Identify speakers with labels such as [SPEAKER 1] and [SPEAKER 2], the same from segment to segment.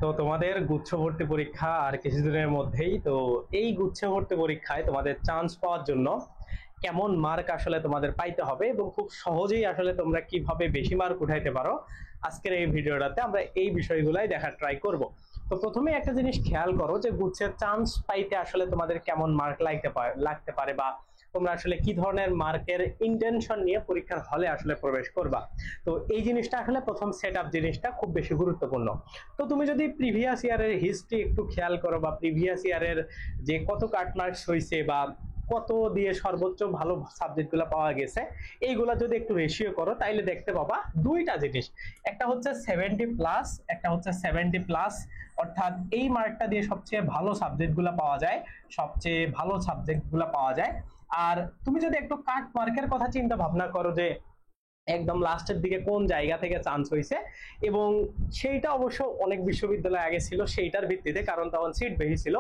[SPEAKER 1] তো তোমাদের গুচ্ছ ভর্তি পরীক্ষা আর কিছুদিনের মধ্যেই। তো এই গুচ্ছ ভর্তি পরীক্ষায় তোমাদের চান্স পাওয়ার জন্য কেমন মার্ক আসলে তোমাদের পাইতে হবে এবং খুব সহজেই আসলে তোমরা কিভাবে বেশি মার্ক উঠাইতে পারো, আজকের এই ভিডিওটাতে আমরা এই বিষয়গুলাই দেখার ট্রাই করব। তো প্রথমে একটা জিনিস খেয়াল করো যে গুচ্ছের চান্স পাইতে আসলে তোমাদের কেমন মার্ক লাগতে পারে বা তোমরা আসলে কি ধরনের মার্কের ইন্টেনশন নিয়ে পরীক্ষার হলে আসলে প্রবেশ করবা। তো এই জিনিসটা আসলে প্রথম সেট আপ জিনিসটা খুব বেশি গুরুত্বপূর্ণ। তো তুমি যদি প্রিভিয়াস ইয়ারের হিস্ট্রি একটু খেয়াল করো বা প্রিভিয়াস ইয়ারের যে কত কাট মার্কস হয়েছে বা কত দিয়ে সর্বোচ্চ ভালো সাবজেক্টগুলো পাওয়া গেছে, এইগুলা যদি একটু রেশিও করো তাইলে দেখতে পাবা দুইটা জিনিস, একটা হচ্ছে 70+, একটা হচ্ছে 70+, অর্থাৎ এই মার্কটা দিয়ে সবচেয়ে ভালো সাবজেক্টগুলো পাওয়া যায়, সবচেয়ে ভালো সাবজেক্টগুলো পাওয়া যায়। আর তুমি যদি একটু কাট মার্কের কথা চিন্তা ভাবনা করো যে একদম লাস্টের দিকে কোন জায়গা থেকে চান্স হয়েছে, এবং সেইটা অবশ্য অনেক বিশ্ববিদ্যালয় আগে ছিল সেইটার ভিত্তিতে, কারণ তখন সিট বেশি ছিল।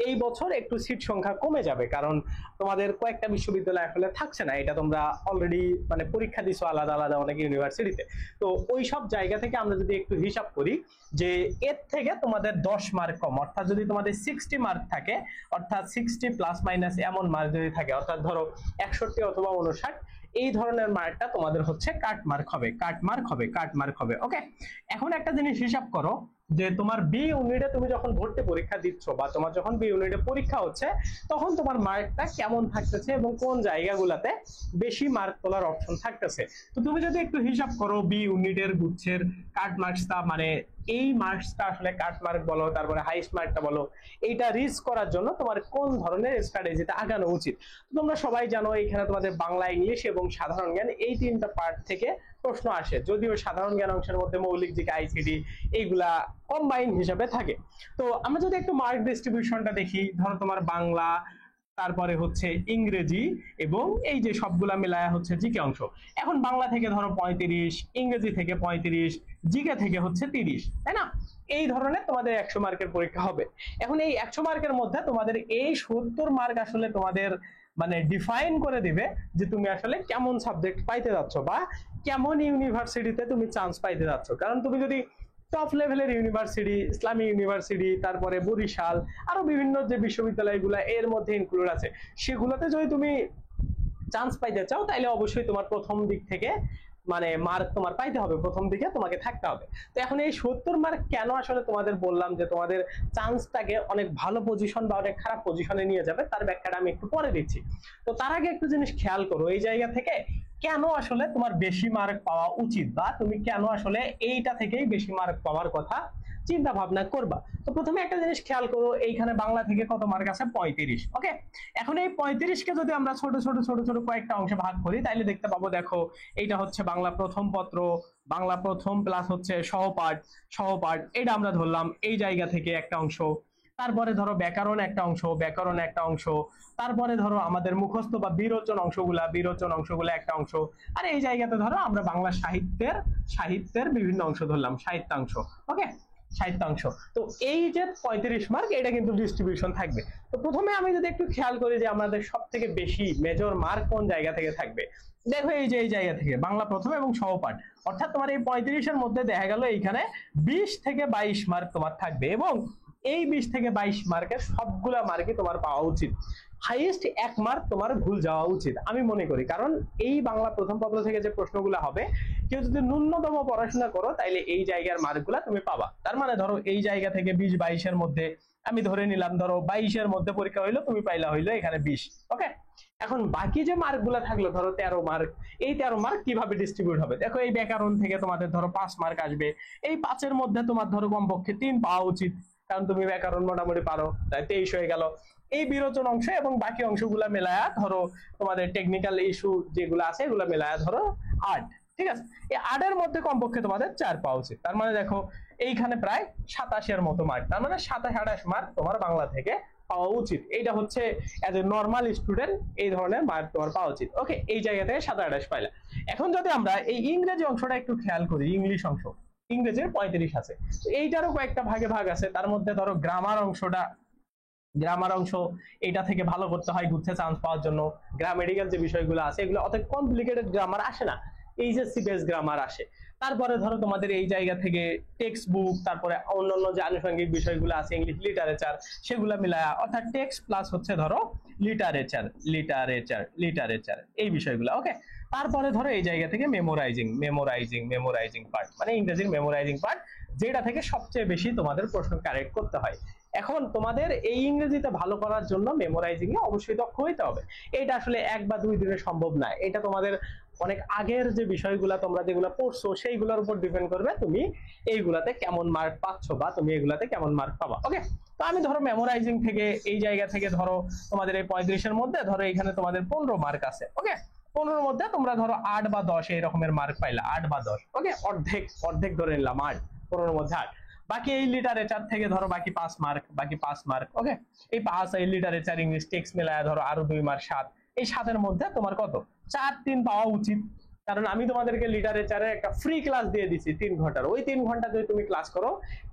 [SPEAKER 1] এই বছর একটু সিট সংখ্যা কমে যাবে কারণ তোমাদের কয়েকটা বিশ্ববিদ্যালয় আসলে থাকছে না, এটা তোমরা অলরেডি মানে পরীক্ষা দিছো আলাদা আলাদা অনেক ইউনিভার্সিটিতে। তো ওই সব জায়গা থেকে আমরা যদি একটু হিসাব করি যে এর থেকে তোমাদের 10 মার্ক কম, অর্থাৎ যদি তোমাদের 60 মার্ক থাকে, অর্থাৎ 60± এমন মার্ক যদি থাকে, অর্থাৎ ধরো 61 অথবা 59, এই ধরনের মার্কটা তোমাদের হচ্ছে কাট মার্ক হবে, কাট মার্ক হবে, কাট মার্ক হবে। ওকে, এখন একটা জিনিস হিসাব করো যে তোমার বি ইউনিটে তুমি যখন ভর্তি পরীক্ষা দিচ্ছ বা তোমার যখন বি ইউনিটে পরীক্ষা হচ্ছে, তখন তোমার মার্কটা কেমন থাকতেছে এবং কোন জায়গাগুলোতে বেশি মার্ক তোলার অপশন থাকতেছে। তো তুমি যদি একটু হিসাব করো বি ইউনিটের গুচ্ছের কাট মার্কসটা, মানে এই মার্কসটা আসলে কাট মার্ক বলো, তারপরে হাইস্ট মার্কটা বলো, এইটা রিচ করার জন্য তোমার কোন ধরনের স্ট্র্যাটেজিতে আগানো উচিত। তোমরা সবাই জানো এখানে তোমাদের বাংলা, ইংলিশ এবং সাধারণ জ্ঞান এই তিনটা পার্ট থেকে প্রশ্ন আসে, যদিও সাধারণ জ্ঞান অংশের মধ্যে মৌলিক জিকে, আইসিটি এইগুলা কম্বাইন হিসাবে থাকে। তো আমরা যদি একটু মার্ক ডিস্ট্রিবিউশনটা দেখি, ধরো তোমার বাংলা, তারপরে হচ্ছে ইংরেজি এবং এই যে সবগুলা মিলায়া হচ্ছে জিকে অংশ। এখন বাংলা থেকে ধরো 35, ইংরেজি থেকে 35, জিকে থেকে হচ্ছে 30, তাই না? এই ধরনের তোমাদের 100 মার্কের পরীক্ষা হবে। এখন এই 100 মার্কের মধ্যে তোমাদের এই 70 মার্ক আসলে তোমাদের মানে ডিফাইন করে দিবে যে তুমি আসলে কেমন সাবজেক্ট পাইতে যাচ্ছ বা কেমন ইউনিভার্সিটিতে তুমি চান্স পাইতে যাচ্ছ। কারণ তুমি যদি টপ লেভেলের ইউনিভার্সিটি, ইসলামী ইউনিভার্সিটি, তারপরে বরিশাল, আরো বিভিন্ন যে বিশ্ববিদ্যালয়গুলো এর মধ্যে ইনক্লুড আছে, সেগুলোতে যদি তুমি চান্স পাইতে চাও তাহলে অবশ্যই তোমার প্রথম দিক থেকে মানে মার্ক তোমার পাইতে হবে, প্রথম দিকে তোমাকে থাকতে হবে। তো এখন এই 70 মার্ক কেন আসলে তোমাদের বললাম যে তোমাদের চান্সটাকে অনেক ভালো পজিশন বা অনেক খারাপ পজিশনে নিয়ে যাবে, তার ব্যাখ্যাটা আমি একটু পরে দিচ্ছি। তো তার আগে একটু জিনিস খেয়াল করো, এই জায়গা থেকে কেন আসলে তোমার বেশি মার্ক পাওয়া উচিত বা তুমি কেন আসলে এইটা থেকেই বেশি মার্ক পাওয়ার কথা চিন্তা ভাবনা করবা। তো প্রথমে একটা জিনিস খেয়াল করো, এইখানে বাংলা থেকে কত মার্ক আছে? 35। ওকে, এখন এই 35 কে যদি আমরা ছোট ছোট ছোট ছোট কয়েকটা অংশে ভাগ করি তাহলে দেখতে পাবো, দেখো এইটা হচ্ছে বাংলা প্রথম পত্র, বাংলা প্রথম প্লাস হচ্ছে সহপাঠ, সহপাঠ এটা আমরা ধরলাম এই জায়গা থেকে একটা অংশ। তারপরে ধরো ব্যাকরণ একটা অংশ, ব্যাকরণ একটা অংশ। তারপরে ধরো আমাদের মুখস্থ বা বিরোচন অংশগুলা, বিরোচন অংশগুলা একটা অংশ। আর এই জায়গাতে ধরো আমরা বাংলা সাহিত্যের বিভিন্ন অংশ ধরলাম, সাহিত্যাংশ। ওকে, সাহিত্যাংশ। তো এই যে 35 মার্ক, এটা কিন্তু ডিস্ট্রিবিউশন থাকবে। তো প্রথমে আমি যদি একটু খেয়াল করি যে আমাদের সব থেকে বেশি মেজর মার্ক কোন জায়গা থেকে থাকবে, দেখো এই যে এই জায়গা থেকে বাংলা প্রথম এবং সহপাঠ, অর্থাৎ তোমার এই 35-এর মধ্যে দেখা গেল এইখানে 20 থেকে 22 মার্ক তোমার থাকবে, এবং এই 20 থেকে 22 মার্কের সবগুলা মার্কই তোমার পাওয়া উচিত। হাইয়েস্ট 1 মার্ক তোমার ভুল যাওয়া উচিত আমি মনে করি, কারণ এই বাংলা প্রথম পত্র থেকে যে প্রশ্নগুলো হবে, কেউ যদি ন্যূনতম পড়াশোনা করো তাইলে এই জায়গার মার্কগুলা তুমি পাবা। তার মানে ধরো এই জায়গা থেকে 20-22-এর মধ্যে আমি ধরে নিলাম, ধরো 22-এর মধ্যে পরীক্ষা হইলো, তুমি পাইলা হইলো এখানে 20। ওকে, এখন বাকি যে মার্কগুলো থাকলো ধরো 13 মার্ক, এই 13 মার্ক কিভাবে ডিস্ট্রিবিউট হবে? দেখো এই ব্যাকরণ থেকে তোমাদের ধরো 5 মার্ক আসবে, এই 5-এর মধ্যে তোমার ধরো কমপক্ষে 3 পাওয়া উচিত, কারণ তুমি ব্যাকরণ মোটামুটি পারো, তাই 23 হয়ে গেল। এই বিরোচন অংশ এবং বাকি অংশগুলা মেলায়া ধরো তোমাদের টেকনিক্যাল ইস্যু যেগুলো আছে এগুলো মেলায়া ধরো 8। ঠিক আছে, এই 8-এর মধ্যে কমপক্ষে তোমাদের 4 পাওয়া উচিত। তার মানে দেখো এইখানে প্রায় 27-এর মতো মার্ক, তার মানে 27-28 মার্ক তোমার বাংলা থেকে পাওয়া উচিত। এইটা হচ্ছে এজ এ নর্মাল স্টুডেন্ট এই ধরনের মার্ক তোমার পাওয়া উচিত। ওকে, এই জায়গা থেকে 27-28 পাইলা। এখন যদি আমরা এই ইংরেজি অংশটা একটু খেয়াল করি, ইংলিশ অংশ, ইংরেজির 35 আছে, এইটারও কয়েকটা ভাগে ভাগ আছে। তার মধ্যে ধরো গ্রামার অংশটা, গ্রামার অংশ এটা থেকে ভালো করতে হয় গুচ্ছে চান্স পাওয়ার জন্য। গ্রামেটিক্যাল যে বিষয়গুলো আছে এগুলো অত কমপ্লিকেটেড গ্রামার আসে না, এইচএসসি বেস গ্রামার আসে। তারপরে ধরো তোমাদের এই জায়গা থেকে টেক্সট বুক, তারপরে অন্যান্য যে আনুষঙ্গিক বিষয়গুলো আছে ইংলিশ লিটারেচার, সেগুলো মিলায়া, অর্থাৎ টেক্সট প্লাস হচ্ছে ধরো লিটারেচার লিটারেচার লিটারেচার এই বিষয়গুলো। ওকে, তারপরে ধরো এই জায়গা থেকে মেমোরাইজিং মেমোরাইজিং মেমোরাইজিং পার্ট, মানে ইংরেজির মেমোরাইজিং পার্ট, যেটা থেকে সবচেয়ে বেশি তোমাদের প্রশ্ন কারেক্ট করতে হয়। এখন তোমাদের এই ইংরেজিতে ভালো করার জন্য মেমোরাইজিং এ অবশ্যই দক্ষ হইতে হবে। এটা আসলে 1 বা 2 দিনে সম্ভব না, এটা তোমাদের অনেক আগের যে বিষয়গুলো তোমরা যেগুলো পড়ছো সেইগুলোর উপর ডিপেন্ড করবে তুমি এইগুলাতে কেমন মার্ক পাচ্ছ বা তুমি এগুলাতে কেমন মার্ক পাবা। ওকে, তো আমি ধরো মেমোরাইজিং থেকে এই জায়গা থেকে ধরো তোমাদের এই 35 এর মধ্যে ধরো এখানে তোমাদের 15 মার্ক আছে। ওকে, 15 মধ্যে তোমরা ধরো 8 বা 10 এই রকমের মার্ক পাইলা, 8 বা 10। ওকে, অর্ধেক অর্ধেক ধরে নিলাম 8, 15 মধ্যে 8। বাকি এই লিটারেচার থেকে ধরো বাকি 5 মার্ক, বাকি 5 মার্ক। ওকে, এই 5 এই লিটারেচার ইংলিশ টেক্সট মিলায়া ধরো আরো 2 মার্ক, 7। এই 7 এর মধ্যে তোমার কত 4-3 পাওয়া উচিত, কারণ আমি তোমাদেরকে লিটারেচারে একটা ফ্রি ক্লাস দিয়ে দিচ্ছি 3 ঘন্টার। ওই 3 ঘন্টা যদি তুমি ক্লাস করো,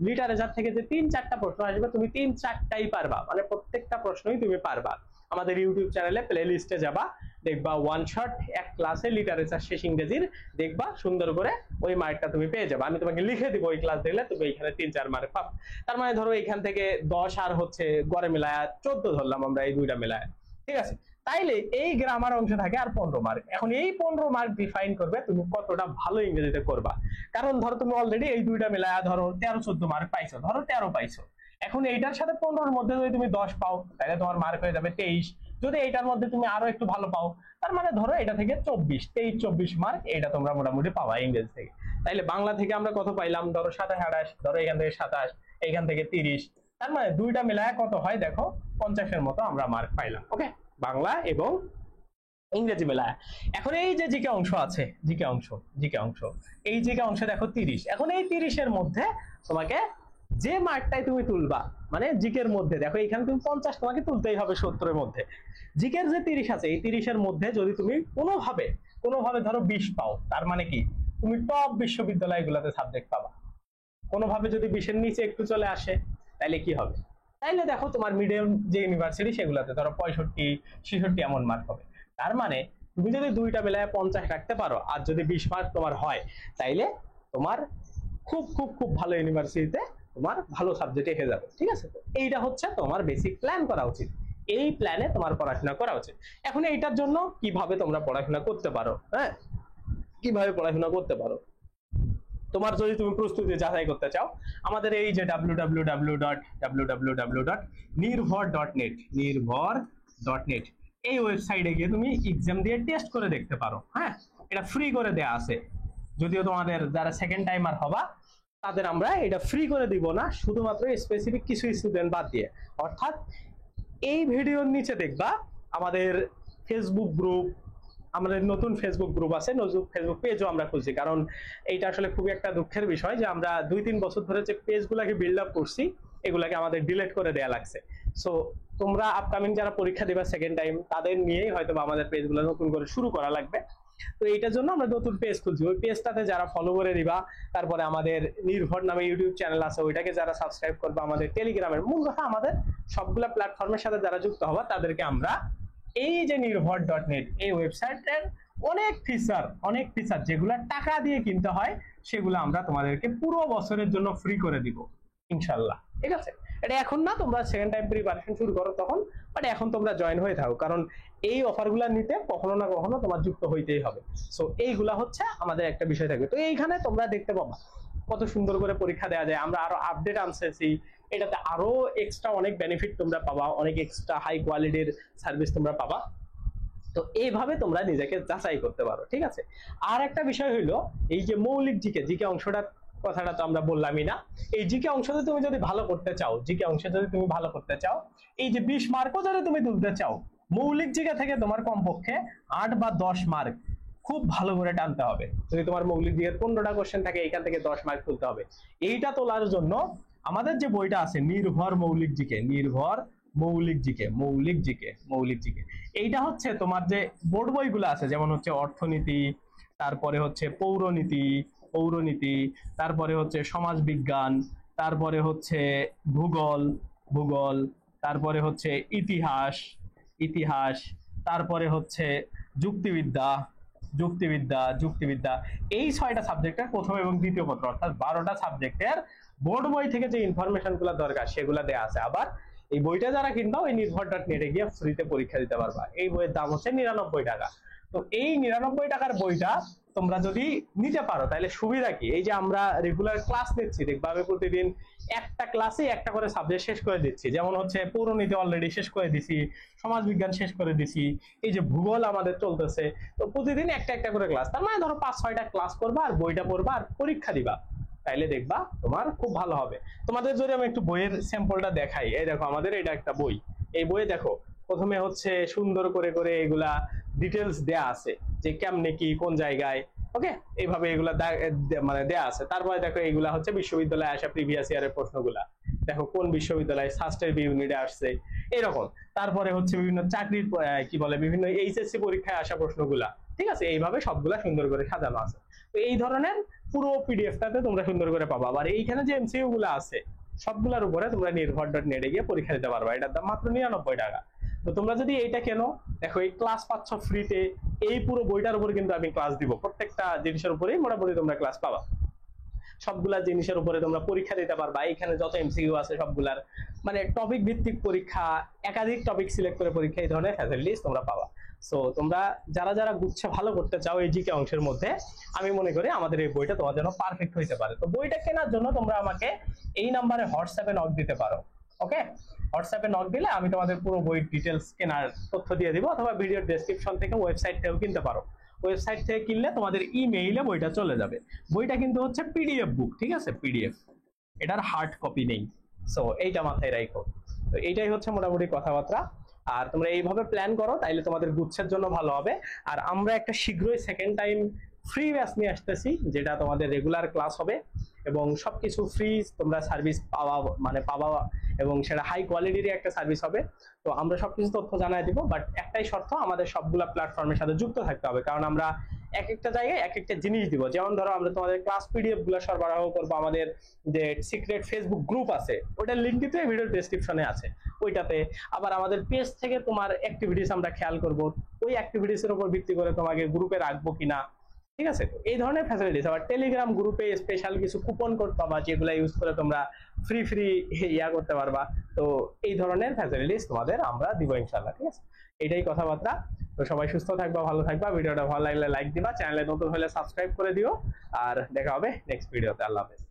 [SPEAKER 1] লিটারেচার থেকে যে 3-4টা প্রশ্ন আসবে তুমি 3-4টাই পারবা, মানে প্রত্যেকটা প্রশ্নই তুমি পারবা। আমাদের ইউটিউব চ্যানেলে প্লে লিস্টে যাবা, দেখবা ওয়ান শট এক ক্লাসে লিটারেচার শেষ ইংরেজির, দেখবা সুন্দর করে ওই মার্কটা তুমি পেয়ে যাবে। আমি তোমাকে লিখে দিব ওই ক্লাস দেখলে তুমি এখানে 3-4 মার্ক পাবে। তার মানে ধরো এখান থেকে 10 আর হচ্ছে গড়ে মিলায়া 14 ধরলাম আমরা, এই দুইটা মিলায়া, ঠিক আছে। তাইলে এই গ্রামার অংশ থাকে আর 15 মার্ক। এখন এই 15 মার্ক ডিফাইন করবে তুমি কতটা ভালো ইংরেজিতে করবা, কারণ ধরো তুমি অলরেডি এই দুইটা মিলায়া ধরো 13-14 মার্ক পাইছো, ধরো 13 পাইছো। এখন এইটার সাথে 15 এর মধ্যে যদি তুমি 10 পাও তাহলে তোমার মার্ক হয়ে যাবে 23। যদি এইটার মধ্যে তুমি আরো একটু ভালো পাও, তার মানে ধরো এটা থেকে 23-24 মার্ক এটা তোমরা মোটামুটি পাবা ইংরেজি থেকে। তাইলে বাংলা থেকে আমরা কত পাইলাম, ধরো 27-28, ধরো এখান থেকে 27, এইখান থেকে 30, তার মানে দুইটা মিলায়া কত হয় দেখো 50 এর মতো আমরা মার্ক পাইলাম। ওকে, বাংলা এবং ইংরেজি মেলায়। এখন এই যে জিকে অংশ আছে, জিকে অংশ, জিকে অংশ, এই জিকে অংশে দেখো 30। এখন এই 30 এর মধ্যে তোমাকে যে মার্কটাই তুমি তুলবা, মানে জিকের মধ্যে দেখো এখানে তুমি 50 তোমাকে তুলতেই হবে 70 এর মধ্যে। জিকের যে 30 আছে এই 30 এর মধ্যে যদি তুমি কোনোভাবে কোনোভাবে ধরো 20 পাও, তার মানে কি তুমি টপ বিশ্ববিদ্যালয়গুলোতে সাবজেক্ট পাবা। কোনোভাবে যদি 20 এর নিচে একটু চলে আসে তাহলে কি হবে, তাইলে দেখো তোমার মিডিয়াম যে ইউনিভার্সিটি সেগুলোতে ধরো 65-66 এমন মার্ক হবে। তার মানে তুমি যদি দুইটা বেলায় 50 রাখতে পারো আর যদি 20 মার্ক তোমার হয়, তাইলে তোমার খুব খুব খুব ভালো ইউনিভার্সিটিতে তোমার ভালো সাবজেক্টে হয়ে যাবে। ঠিক আছে, তো এইটা হচ্ছে তোমার বেসিক প্ল্যান করা উচিত, এই প্ল্যানে তোমার পড়াশোনা করা উচিত। এখন এইটার জন্য কিভাবে তোমরা পড়াশোনা করতে পারো, হ্যাঁ কিভাবে পড়াশোনা করতে পারো, তোমার যদি তুমি প্রস্তুতি যাচাই করতে চাও, আমাদের এই যে www.nirbhar.net nirbhar.net এই ওয়েবসাইটে গিয়ে তুমি এক্সাম দিয়ে টেস্ট করে দেখতে পারো। হ্যাঁ, এটা ফ্রি করে দেয়া আছে, যদিও তোমাদের যারা সেকেন্ড টাইমার হবা তাদের আমরা এটা ফ্রি করে দিব না, শুধুমাত্র স্পেসিফিক কিছু স্টুডেন্ট বাদ দিয়ে। অর্থাৎ এই ভিডিওর নিচে দেখবা আমাদের ফেসবুক গ্রুপ, আমাদের নতুন ফেসবুক গ্রুপ আছে, নতুন ফেসবুক পেজও আমরা খুলছি। কারণ এইটা আসলে খুবই একটা দুঃখের বিষয় যে আমরা 2-3 বছর ধরে যে পেজগুলোকে বিল্ড আপ করছি এগুলাকে আমাদের ডিলিট করে দেয়া লাগছে। সো তোমরা আপকামিং যারা পরীক্ষা দিবা সেকেন্ড টাইম তাদের নিয়েই হয়তো আমাদের পেজগুলো নতুন করে শুরু করা লাগবে। তো এইটার জন্য আমরা নতুন পেজ খুলছি, ওই পেজটাতে যারা ফলো করে দিবা, তারপরে আমাদের নির্ভর নামে ইউটিউব চ্যানেল আছে ওইটাকে যারা সাবস্ক্রাইব করবা, আমাদের টেলিগ্রামের, মূল কথা আমাদের সবগুলা প্ল্যাটফর্মের সাথে যারা যুক্ত হবা তাদেরকে আমরা এই যে nirbhar.net এই ওয়েবসাইটের অনেক ফিচার যেগুলো টাকা দিয়ে কিনতে হয় সেগুলো আমরা তোমাদেরকে পুরো বছরের জন্য ফ্রি করে দিব ইনশাআল্লাহ। ঠিক আছে, এটা এখন না, তোমরা সেকেন্ড টাইম প্রিপারেশন শুরু করো তখন, বাট এখন তোমরা জয়েন হয়ে থাকো, কারণ এই অফারগুলো নিতে কখনো না কখনো তোমার যুক্ত হইতেই হবে। সো এইগুলা হচ্ছে আমাদের একটা বিষয় থাকবে। তো এইখানে তোমরা দেখতে পাবা কত সুন্দর করে পরীক্ষা দেওয়া যায়, আমরা আরো আপডেট আনতেছি, এটাতে আরো এক্সট্রা অনেক বেনিফিট তোমরা পাবা, অনেক এক্সট্রা হাই কোয়ালিটির সার্ভিস তোমরা পাবা। তো এইভাবে তোমরা নিজেকে যাচাই করতে পারো। ঠিক আছে, আর একটা বিষয় হইলো এই যে মৌলিক জিকে অংশটা কথাটা তো আমরা বললামই না, এই জিকে অংশতে তুমি যদি ভালো করতে চাও, জিকে অংশে যদি তুমি ভালো করতে চাও, এই যে 20 মার্কও যদি তুমি তুলতে চাও, মৌলিক জিকে থেকে তোমার কমপক্ষে 8 বা 10 মার্ক খুব ভালো করে টানতে হবে। যদি তোমার মৌলিক জিকের 15টা কোশ্চেন থাকে এখান থেকে 10 মার্ক তুলতে হবে। এইটা তোলার জন্য আমাদের যে বইটা আছে নির্ভর মৌলিক জিকে, নির্ভর মৌলিক জিকে এইটা হচ্ছে তোমার যে বোর্ড বইগুলো আছে, যেমন হচ্ছে অর্থনীতি, তারপরে হচ্ছে পৌরনীতি, তারপরে হচ্ছে সমাজবিজ্ঞান, তারপরে হচ্ছে ভূগোল, তারপরে হচ্ছে ইতিহাস, তারপরে হচ্ছে যুক্তিবিদ্যা এই 6টা সাবজেক্টের প্রথম এবং দ্বিতীয় পত্র অর্থাৎ 12টা সাবজেক্টের বোর্ড বই থেকে যে ইনফরমেশন গুলো দরকার সেগুলো দেয়া আছে। আবার এই বইটা যারা কিনবা ওই নির্ভর.নেটে গিয়ে ফ্রিতে পরীক্ষা দিতে পারবা। এই বইয়ের দাম হচ্ছে 99 টাকা। তো এই 99 টাকার বইটা তোমরা যদি নিতে পারো তাহলে সুবিধা কি, এই যে আমরা রেগুলার ক্লাস নিচ্ছি, দেখবা আমি প্রতিদিন একটা ক্লাসে একটা করে সাবজেক্ট শেষ করে দিচ্ছি। যেমন হচ্ছে পৌরনীতি অলরেডি শেষ করে দিছি, সমাজ বিজ্ঞান শেষ করে দিছি, এই যে ভূগোল আমাদের চলতেছে। তো প্রতিদিন একটা একটা করে ক্লাস, তার মানে ধরো 5-6টা ক্লাস করবা আর বইটা পড়বা আর পরীক্ষা দিবা, তাইলে দেখবা তোমার খুব ভালো হবে। তোমাদের যদি আমি একটু বইয়ের স্যাম্পলটা দেখাই, এই দেখো আমাদের এটা একটা বই। এই বইয়ে দেখো প্রথমে হচ্ছে সুন্দর করে করে এগুলা ডিটেলস দেয়া আছে যে কেমনে কি কোন জায়গায়, ওকে, এইভাবে এগুলা মানে দেয়া আছে। তারপরে দেখো এইগুলা হচ্ছে বিশ্ববিদ্যালয়ে আসা প্রিভিয়াস ইয়ারের প্রশ্নগুলা, দেখো কোন বিশ্ববিদ্যালয় সাস্টের ইউনিটে আসছে এরকম। তারপরে হচ্ছে বিভিন্ন চাকরির কি বলে বিভিন্ন এইচএসসি পরীক্ষায় আসা প্রশ্নগুলা, ঠিক আছে, এইভাবে সবগুলা সুন্দর করে সাজানো আছে। তো এই ধরনের পুরো পিডিএফটাতে তোমরা সুন্দর করে পাবা। আবার এইখানে যে এমসিকিউ গুলো আছে সবগুলোর উপরে তোমরা নির্ভর.নেটে গিয়ে পরীক্ষা দিতে পারবা। এটার দাম মাত্র 99 টাকা। তো তোমরা যদি এইটা কেনো, দেখো এই ক্লাস পাচ্ছ ফ্রিতে, এই পুরো বইটার উপরে কিন্তু আমি ক্লাস দিব, প্রত্যেকটা জিনিসের উপরেই মোটামুটি তোমরা ক্লাস পাবা। সবগুলা জিনিসের উপরে তোমরা পরীক্ষা দিতে পারবা। এখানে যত এমসিকিউ আছে সবগুলার মানে টপিক ভিত্তিক পরীক্ষা, একাধিক টপিক সিলেক্ট করে পরীক্ষা, এই ধরনের ফ্যাসিলিটিস তোমরা পাবা। সো তোমরা যারা যারা গুচ্ছে ভালো করতে চাও এই জিকে অংশের মধ্যে, আমি মনে করি আমাদের এই বইটা তোমার জন্য পারফেক্ট হইতে পারে। তো বইটা কেনার জন্য তোমরা আমাকে এই নাম্বারে হোয়াটসঅ্যাপে নক দিতে পারো, ওকে। হোয়াটসঅ্যাপে নক দিলে আমি তোমাদের পুরো বইয়ের ডিটেলস কেনার তথ্য দিয়ে দিব, অথবা ভিডিওর ডেসক্রিপশন থেকে ওয়েবসাইট থেকেও কিনতে পারো। ওয়েবসাইট থেকে কিনলে তোমাদের ইমেইলে বইটা চলে যাবে। বইটা কিন্তু হচ্ছে পিডিএফ বুক, ঠিক আছে, পিডিএফ, এটার হার্ড কপি নেই। সো এইটা মাথায় রাখো। তো এইটাই হচ্ছে মোটামুটি কথাবার্তা। আর তোমরা এইভাবে প্ল্যান করো তাইলে তোমাদের গুচ্ছের জন্য ভালো হবে। আর আমরা একটা শীঘ্রই সেকেন্ড টাইম ফ্রি ব্যাচ নিয়ে আসতেছি, যেটা তোমাদের রেগুলার ক্লাস হবে এবং সবকিছু ফ্রি, তোমরা সার্ভিস পাবা এবং সেটা হাই কোয়ালিটির একটা সার্ভিস হবে। তো আমরা সবকিছু তথ্য জানাই দিব, বাট একটাই শর্ত, আমাদের সবগুলা প্ল্যাটফর্মের সাথে যুক্ত থাকতে হবে, কারণ আমরা এক একটা জায়গায় এক একটা জিনিস দিব। যেমন ধরো আমরা তোমাদের ক্লাস পিডিএফ গুলো সরবরাহ করবো, আমাদের যে সিক্রেট ফেসবুক গ্রুপ আছে ওটার লিঙ্ক কিন্তু এই ভিডিওর ডেসক্রিপশনে আছে ওইটাতে। আবার আমাদের পেজ থেকে তোমার অ্যাক্টিভিটিস আমরা খেয়াল করব, ওই অ্যাক্টিভিটিস এর উপর ভিত্তি করে তোমাকে গ্রুপে রাখবো কিনা, ঠিক আছে। তো এই ধরনের ফ্যাসিলিটিস। আবার টেলিগ্রাম গ্রুপে স্পেশাল কিছু কুপন কোড পাবা, যেগুলো ইউজ করে তোমরা ফ্রি ইয়া করতে পারবা। তো এই ধরনের ফ্যাসিলিটিস তোমাদের আমরা দিব ইনশাআল্লাহ, ঠিক আছে। এটাই কথাবার্তা। তো সবাই সুস্থ থাকবা, ভালো থাকবা। ভিডিওটা ভালো লাগলে লাইক দিবা, চ্যানেলে নতুন হলে সাবস্ক্রাইব করে দিও। আর দেখা হবে নেক্সট ভিডিওতে। আল্লাহ হাফেজ।